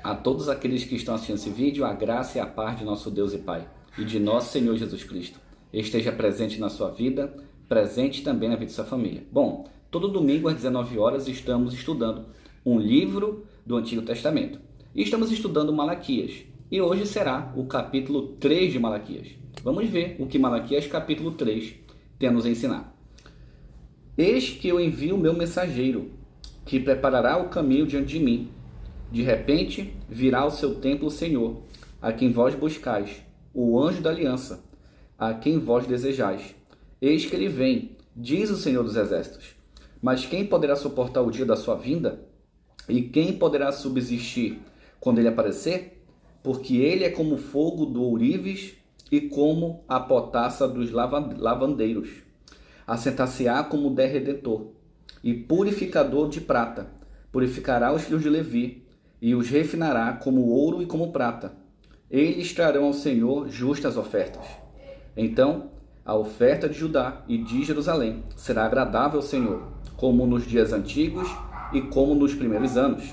A todos aqueles que estão assistindo esse vídeo, a graça e a paz de nosso Deus e Pai e de nosso Senhor Jesus Cristo esteja presente na sua vida, presente também na vida de sua família. Bom, todo domingo às 19 horas estamos estudando um livro do Antigo Testamento. E estamos estudando Malaquias. E hoje será o capítulo 3 de Malaquias. Vamos ver o que Malaquias capítulo 3 tem a nos ensinar. Eis que eu envio o meu mensageiro, que preparará o caminho diante de mim. De repente virá ao seu templo o Senhor, a quem vós buscais, o anjo da aliança, a quem vós desejais. Eis que ele vem, diz o Senhor dos Exércitos. Mas quem poderá suportar o dia da sua vinda? E quem poderá subsistir quando ele aparecer? Porque ele é como o fogo do ourives e como a potassa dos lavandeiros. Assentar-se-á como derredentor e purificador de prata. Purificará os filhos de Levi e os refinará como ouro e como prata. Eles trarão ao Senhor justas ofertas. Então, a oferta de Judá e de Jerusalém será agradável ao Senhor, como nos dias antigos e como nos primeiros anos.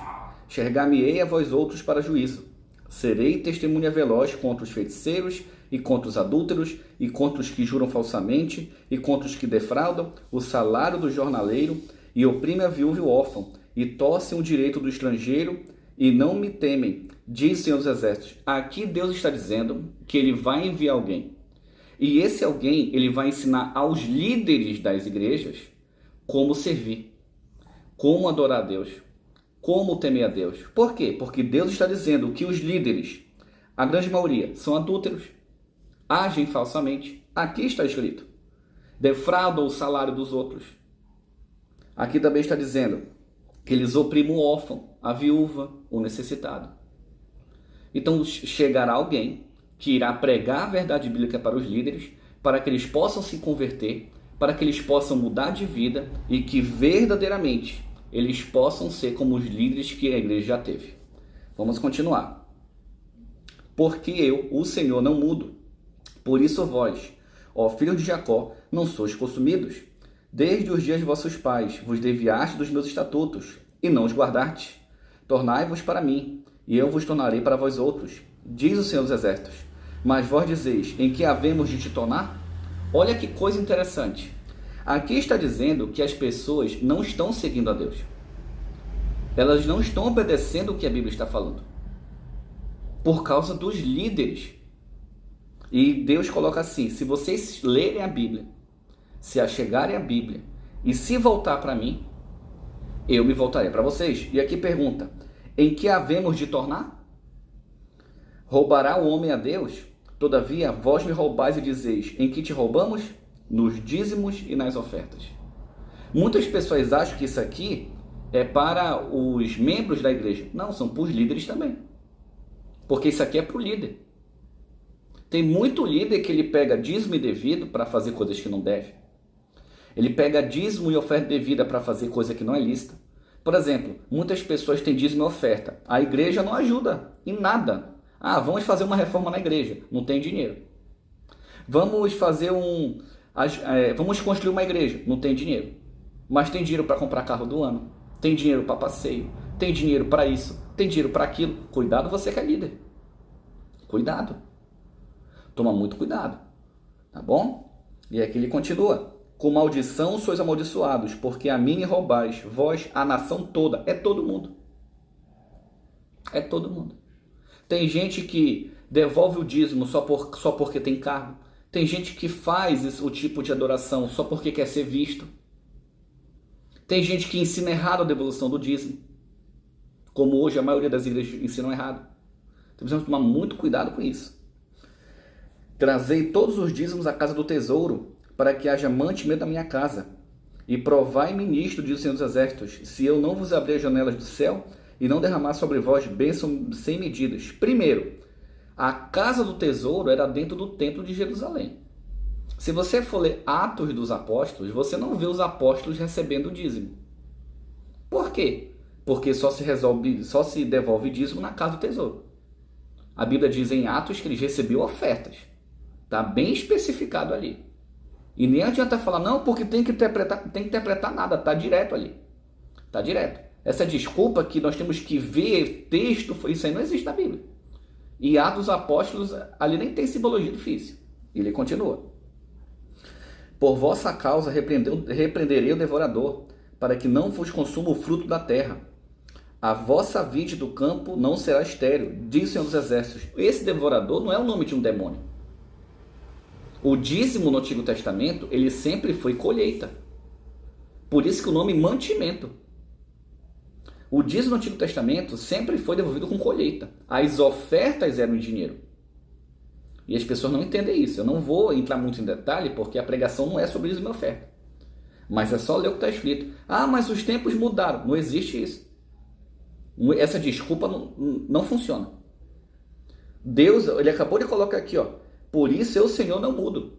Enxergar-me-ei a vós outros para juízo. Serei testemunha veloz contra os feiticeiros e contra os adúlteros e contra os que juram falsamente e contra os que defraudam o salário do jornaleiro e oprimem a viúva e o órfão e torcem o direito do estrangeiro e não me temem, diz o Senhor dos Exércitos. Aqui Deus está dizendo que ele vai enviar alguém. E esse alguém, ele vai ensinar aos líderes das igrejas como servir, como adorar a Deus, como temer a Deus. Por quê? Porque Deus está dizendo que os líderes, a grande maioria, são adúlteros, agem falsamente. Aqui está escrito. Defraudam o salário dos outros. Aqui também está dizendo que eles oprimem o órfão, a viúva, o necessitado. Então chegará alguém que irá pregar a verdade bíblica para os líderes, para que eles possam se converter, para que eles possam mudar de vida e que verdadeiramente eles possam ser como os líderes que a igreja já teve. Vamos continuar. Porque eu, o Senhor, não mudo. Por isso vós, ó filhos de Jacó, não sois consumidos. Desde os dias de vossos pais vos desviaste dos meus estatutos, e não os guardastes. Tornai-vos para mim, e eu vos tornarei para vós outros, diz o Senhor dos Exércitos. Mas vós dizeis, em que havemos de te tornar? Olha que coisa interessante. Aqui está dizendo que as pessoas não estão seguindo a Deus. Elas não estão obedecendo o que a Bíblia está falando. Por causa dos líderes. E Deus coloca assim, se vocês lerem a Bíblia, se achegarem à Bíblia e se voltar para mim, eu me voltarei para vocês. E aqui pergunta, em que havemos de tornar? Roubará o homem a Deus? Todavia, vós me roubais e dizeis, em que te roubamos? Nos dízimos e nas ofertas. Muitas pessoas acham que isso aqui é para os membros da igreja. Não, são para os líderes também. Porque isso aqui é para o líder. Tem muito líder que ele pega dízimo e devido para fazer coisas que não deve. Ele pega dízimo e oferta devida para fazer coisa que não é lícita. Por exemplo, muitas pessoas têm dízimo e oferta. A igreja não ajuda em nada. Ah, vamos fazer uma reforma na igreja. Não tem dinheiro. Vamos construir uma igreja. Não tem dinheiro. Mas tem dinheiro para comprar carro do ano. Tem dinheiro para passeio. Tem dinheiro para isso. Tem dinheiro para aquilo. Cuidado você que é líder. Cuidado. Toma muito cuidado. Tá bom? E aqui ele continua. Com maldição sois amaldiçoados, porque a mim me roubais, vós, a nação toda. É todo mundo. É todo mundo. Tem gente que devolve o dízimo só porque tem cargo. Tem gente que faz o tipo de adoração só porque quer ser visto. Tem gente que ensina errado a devolução do dízimo. Como hoje a maioria das igrejas ensinam errado. Então precisamos tomar muito cuidado com isso. Trazei todos os dízimos à casa do tesouro, para que haja mantimento da minha casa. E provai-me nisto, diz o Senhor dos Exércitos, se eu não vos abrir as janelas do céu e não derramar sobre vós bênção sem medidas. Primeiro, a casa do tesouro era dentro do templo de Jerusalém. Se você for ler Atos dos Apóstolos, você não vê os apóstolos recebendo o dízimo. Por quê? Porque só se devolve dízimo na casa do tesouro. A Bíblia diz em Atos que eles recebiam ofertas. Está bem especificado ali. E nem adianta falar, não, porque tem que interpretar nada, está direto ali. Está direto. Essa desculpa que nós temos que ver texto, isso aí não existe na Bíblia. E Atos dos Apóstolos, ali nem tem simbologia do ofício. E ele continua. Por vossa causa repreenderei o devorador, para que não vos consuma o fruto da terra. A vossa vide do campo não será estéril, diz o Senhor dos Exércitos. Esse devorador não é o nome de um demônio. O dízimo no Antigo Testamento, ele sempre foi colheita. Por isso que o nome mantimento. O dízimo no Antigo Testamento sempre foi devolvido com colheita. As ofertas eram em dinheiro. E as pessoas não entendem isso. Eu não vou entrar muito em detalhe, porque a pregação não é sobre dízimo e oferta. Mas é só ler o que está escrito. Ah, mas os tempos mudaram. Não existe isso. Essa desculpa não funciona. Deus, ele acabou de colocar aqui, ó. Por isso eu, Senhor, não mudo.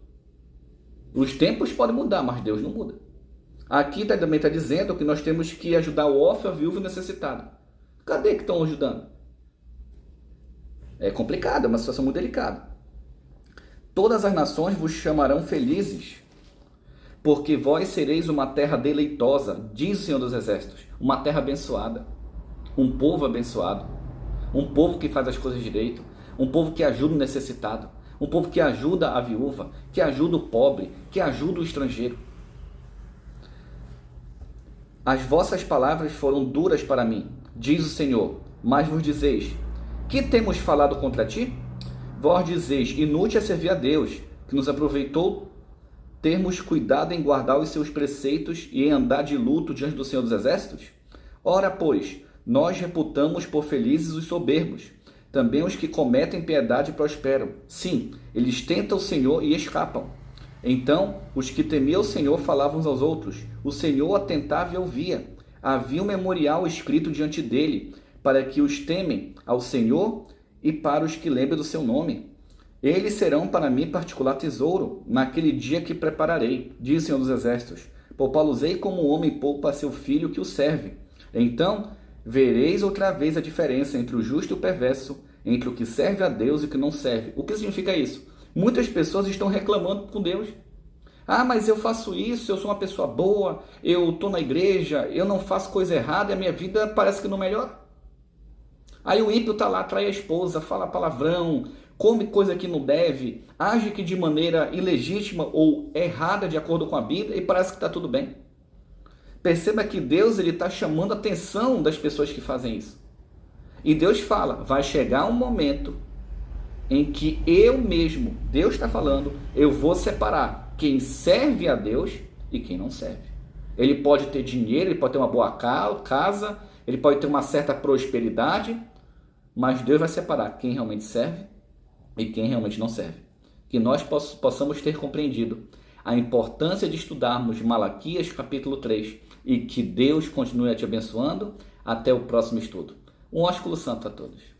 Os tempos podem mudar, mas Deus não muda. Aqui também está dizendo que nós temos que ajudar o órfão, a viúva e o necessitado. Cadê que estão ajudando? É complicado, é uma situação muito delicada. Todas as nações vos chamarão felizes, porque vós sereis uma terra deleitosa, diz o Senhor dos Exércitos, uma terra abençoada, um povo abençoado, um povo que faz as coisas direito, um povo que ajuda o necessitado, um povo que ajuda a viúva, que ajuda o pobre, que ajuda o estrangeiro. As vossas palavras foram duras para mim, diz o Senhor, mas vos dizeis, que temos falado contra ti? Vós dizeis, inútil é servir a Deus, que nos aproveitou termos cuidado em guardar os seus preceitos e em andar de luto diante do Senhor dos Exércitos? Ora, pois, nós reputamos por felizes os soberbos, também os que cometem piedade prosperam. Sim, eles tentam o Senhor e escapam. Então, os que temiam o Senhor falavam uns aos outros. O Senhor atentava e ouvia. Havia um memorial escrito diante dele, para que os temem ao Senhor e para os que lembram do seu nome. Eles serão para mim particular tesouro, naquele dia que prepararei, diz o Senhor dos Exércitos. Poupá-los-ei como o homem poupa seu filho que o serve. Então, vereis outra vez a diferença entre o justo e o perverso, entre o que serve a Deus e o que não serve. O que significa isso? Muitas pessoas estão reclamando com Deus. Ah, mas eu faço isso, eu sou uma pessoa boa, eu estou na igreja, eu não faço coisa errada e a minha vida parece que não melhora. Aí o ímpio está lá, trai a esposa, fala palavrão, come coisa que não deve, age que de maneira ilegítima ou errada de acordo com a Bíblia e parece que está tudo bem. Perceba que Deus está chamando a atenção das pessoas que fazem isso. E Deus fala, vai chegar um momento em que eu mesmo, Deus está falando, eu vou separar quem serve a Deus e quem não serve. Ele pode ter dinheiro, ele pode ter uma boa casa, ele pode ter uma certa prosperidade, mas Deus vai separar quem realmente serve e quem realmente não serve. Que nós possamos ter compreendido a importância de estudarmos Malaquias capítulo 3 e que Deus continue te abençoando. Até o próximo estudo. Um ósculo santo a todos.